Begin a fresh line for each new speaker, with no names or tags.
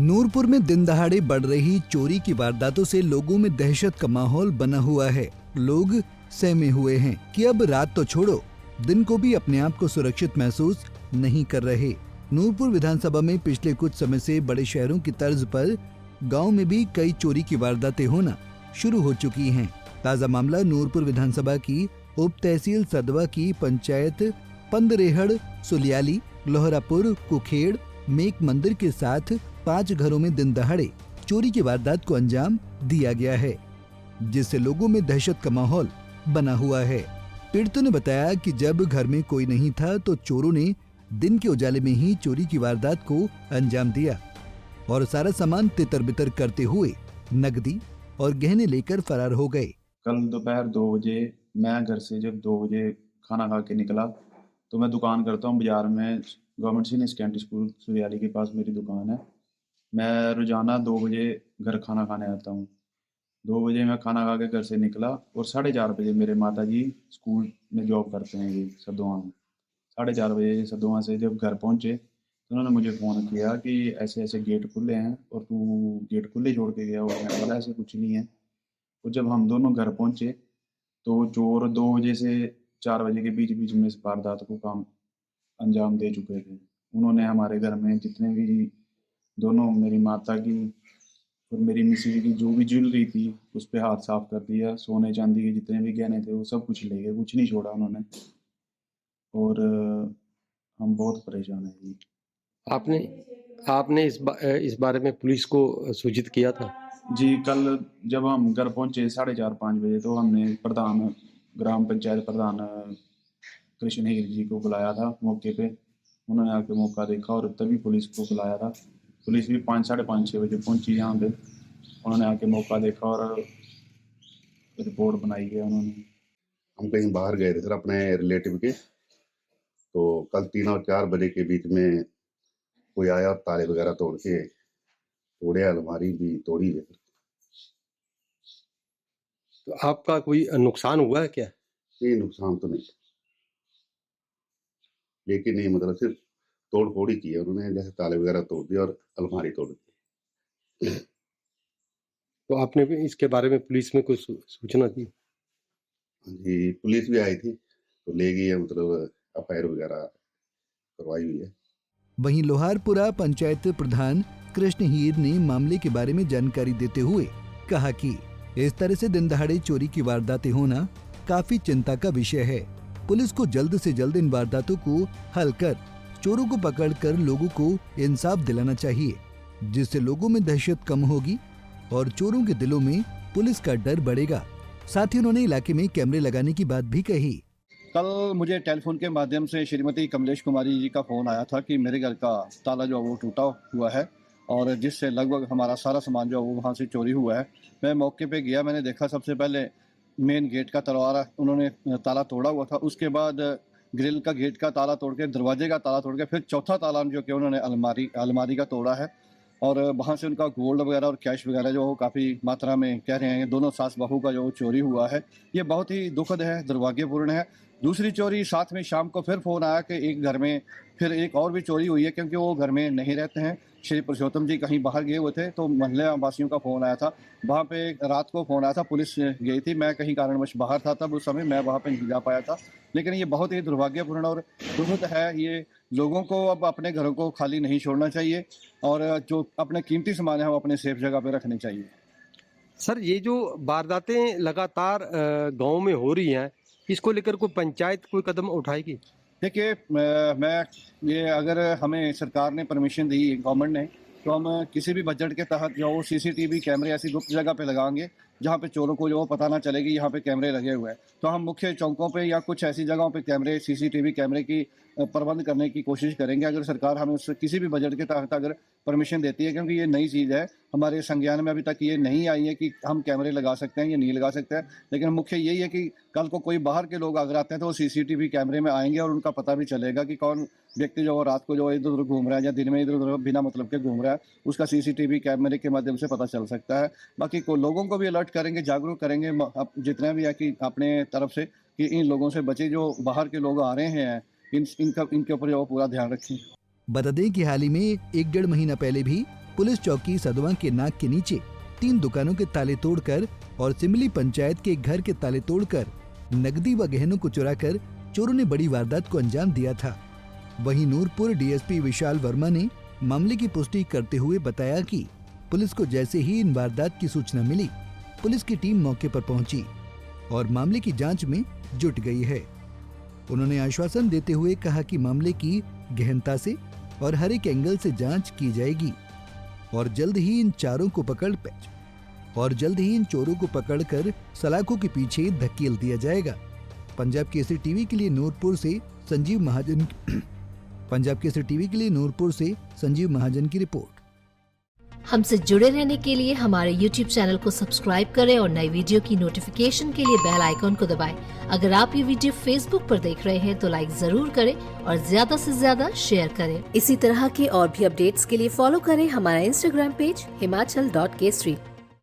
नूरपुर में दिन दहाड़े बढ़ रही चोरी की वारदातों से लोगों में दहशत का माहौल बना हुआ है। लोग सहमे हुए हैं कि अब रात तो छोड़ो, दिन को भी अपने आप को सुरक्षित महसूस नहीं कर रहे। नूरपुर विधानसभा में पिछले कुछ समय से बड़े शहरों की तर्ज पर गांव में भी कई चोरी की वारदातें होना शुरू हो चुकी हैं। ताजा मामला नूरपुर विधानसभा की उप तहसील सदवा की पंचायत पंदरेहड़, सुलियाली, लोहरापुर, कुखेड़, मेक मंदिर के साथ 5 घरों में दिन दहाड़े चोरी की वारदात को अंजाम दिया गया है, जिससे लोगों में दहशत का माहौल बना हुआ है। पीड़ितों ने बताया कि जब घर में कोई नहीं था तो चोरों ने दिन के उजाले में ही चोरी की वारदात को अंजाम दिया और सारा सामान तितर बितर करते हुए नकदी और गहने लेकर फरार हो गए।
कल दोपहर 2 बजे मैं घर से जब 2 बजे खाना खा के निकला तो मैं दुकान करता हूँ बाजार में, गवर्नमेंट सीनियर सेकेंडरी स्कूल सुरियाली के पास मेरी दुकान है। मैं रोजाना 2 बजे घर खाना खाने आता हूँ। 2 बजे मैं खाना खा के घर से निकला और 4:30 बजे मेरे माता जी स्कूल में जॉब करते हैं, ये सदोआ में। 4:30 बजे सदोआ से जब घर पहुंचे तो उन्होंने मुझे फ़ोन किया कि ऐसे ऐसे गेट खुले हैं और तू गेट खुले छोड़ के गया हुआ है। मैंने बोला ऐसे कुछ नहीं है। और जब हम दोनों घर पहुंचे तो चोर 2 बजे से 4 बजे के बीच बीच में इस वारदात को काम अंजाम दे चुके थे। उन्होंने हमारे घर में जितने भी, दोनों मेरी माता की और मेरी मिसेज की जो भी ज्वेलरी थी उस पे हाथ साफ कर दिया। सोने चांदी के जितने भी गहने थे वो सब कुछ ले गए, कुछ नहीं छोड़ा उन्होंने। और हम बहुत परेशान हैं जी।
आपने इस बारे में पुलिस को सूचित किया था?
जी, कल जब हम घर पहुंचे 4:30-5 बजे तो हमने प्रधान, ग्राम पंचायत प्रधान कृष्ण हीर जी को बुलाया था मौके पे। उन्होंने आके मौका देखा और तभी पुलिस को बुलाया था। पुलिस भी 5-5:30-6 बजे पहुंची यहाँ पे। उन्होंने आके मौका देखा और रिपोर्ट बनाई है उन्होंने।
हम कहीं बाहर गए थे सर अपने रिलेटिव के, तो कल 3 और 4 बजे के बीच में कोई आया और ताले वगैरह तोड़े, अलमारी भी तोड़ी है।
तो आपका कोई नुकसान हुआ है क्या?
नहीं, नुकसान तो नहीं, लेकिन नहीं मतलब सिर्फ तोड़ फोड़ ही की है उन्होंने, जैसे ताले वगैरह तोड़ दिए और अलमारी तोड़ दी।
तो आपने भी इसके बारे में पुलिस में कोई सूचना दी?
जी, पुलिस भी आई थी तो ले गई है, मतलब एफआईआर वगैरह करवाई हुई है।
वहीं लोहारपुरा पंचायत प्रधान कृष्ण हीर ने मामले के बारे में जानकारी देते हुए कहा कि इस तरह से दिन दहाड़े चोरी की वारदातें होना काफी चिंता का विषय है। पुलिस को जल्द से जल्द इन वारदातों को हल कर चोरों को पकड़कर लोगों को इंसाफ दिलाना चाहिए, जिससे लोगों में दहशत कम होगी और चोरों के दिलों में पुलिस का डर बढ़ेगा। साथ ही उन्होंने इलाके में कैमरे लगाने की बात भी कही।
कल मुझे टेलीफोन के माध्यम से श्रीमती कमलेश कुमारी जी का फ़ोन आया था कि मेरे घर का ताला जो है वो टूटा हुआ है और जिससे लगभग हमारा सारा सामान जो है वो वहाँ से चोरी हुआ है। मैं मौके पे गया, मैंने देखा सबसे पहले मेन गेट का दरवाज़ा उन्होंने ताला तोड़ा हुआ था। उसके बाद ग्रिल का गेट का ताला तोड़ के, दरवाजे का ताला तोड़ के, फिर चौथा ताला जो कि उन्होंने अलमारी का तोड़ा है और वहाँ से उनका गोल्ड वगैरह और कैश वगैरह जो काफ़ी मात्रा में कह रहे हैं दोनों सास बहू का जो चोरी हुआ है। ये बहुत ही दुखद है, दुर्भाग्यपूर्ण है। दूसरी चोरी साथ में शाम को फिर फ़ोन आया कि एक घर में फिर एक और भी चोरी हुई है, क्योंकि वो घर में नहीं रहते हैं। श्री पुरुषोत्तम जी कहीं बाहर गए हुए थे तो मोहल्ले वासियों का फ़ोन आया था। वहाँ पे रात को फ़ोन आया था, पुलिस गई थी, मैं कहीं कारणवश बाहर था तब उस समय मैं वहाँ पे नहीं जा पाया था। लेकिन ये बहुत ही दुर्भाग्यपूर्ण और दुखद है। ये लोगों को अब अपने घरों को खाली नहीं छोड़ना चाहिए और जो अपने कीमती सामान है वो अपने सेफ जगह पे रखने चाहिए।
सर, ये जो वारदातें लगातार गांव में हो रही हैं, इसको लेकर कोई पंचायत कोई कदम उठाएगी?
देखिए, मैं ये अगर हमें सरकार ने परमिशन दी, गवर्नमेंट ने, तो हम किसी भी बजट के तहत जो वो सीसीटीवी कैमरे ऐसी गुप्त जगह पे लगाएंगे जहाँ पे चोरों को जो पता ना चले कि यहाँ पे कैमरे लगे हुए हैं। तो हम मुख्य चौकों पे या कुछ ऐसी जगहों पे कैमरे, सीसीटीवी कैमरे की प्रबंध करने की कोशिश करेंगे अगर सरकार हमें उससे किसी भी बजट के तहत अगर परमिशन देती है, क्योंकि ये नई चीज़ है, हमारे संज्ञान में अभी तक ये नहीं आई है कि हम कैमरे लगा सकते हैं या नहीं लगा सकते हैं। लेकिन मुख्य यही है कि कल को कोई बाहर के लोग अगर आते हैं तो वो सीसीटीवी कैमरे में आएंगे और उनका पता भी चलेगा कि कौन व्यक्ति जो रात को जो इधर उधर घूम रहा है या दिन में इधर उधर बिना मतलब के घूम रहा है, उसका सीसीटीवी कैमरे के माध्यम से पता चल सकता है। बाकी को लोगों को भी अलर्ट करेंगे, जागरूक करेंगे जितना भी है कि अपने तरफ से कि इन लोगों से बचे, जो बाहर के लोग आ रहे हैं इनके ऊपर जो पूरा ध्यान रखें।
बता दें कि हाल ही में 1-1.5 महीना पहले भी पुलिस चौकी सदवा के नाक के नीचे 3 दुकानों के ताले तोड़कर और सिमली पंचायत के घर के ताले तोड़कर नकदी व गहनों को चुराकर चोरों ने बड़ी वारदात को अंजाम दिया था। वहीं नूरपुर डीएसपी विशाल वर्मा ने मामले की पुष्टि करते हुए बताया कि पुलिस को जैसे ही इन वारदात की सूचना मिली, पुलिस की टीम मौके पर पहुंची और मामले की जांच में जुट गई है। उन्होंने आश्वासन देते हुए कहा कि मामले की गहनता से और हर एक एंगल से जांच की जाएगी और जल्द ही इन चोरों को पकड़कर सलाखों के पीछे धकेल दिया जाएगा। पंजाब केसरी टीवी के लिए नूरपुर से संजीव महाजन की रिपोर्ट।
हमसे जुड़े रहने के लिए हमारे YouTube चैनल को सब्सक्राइब करें और नई वीडियो की नोटिफिकेशन के लिए बेल आइकॉन को दबाएं। अगर आप ये वीडियो Facebook पर देख रहे हैं तो लाइक जरूर करें और ज्यादा से ज्यादा शेयर करें। इसी तरह के और भी अपडेट्स के लिए फॉलो करें हमारा Instagram पेज himachal.kesri।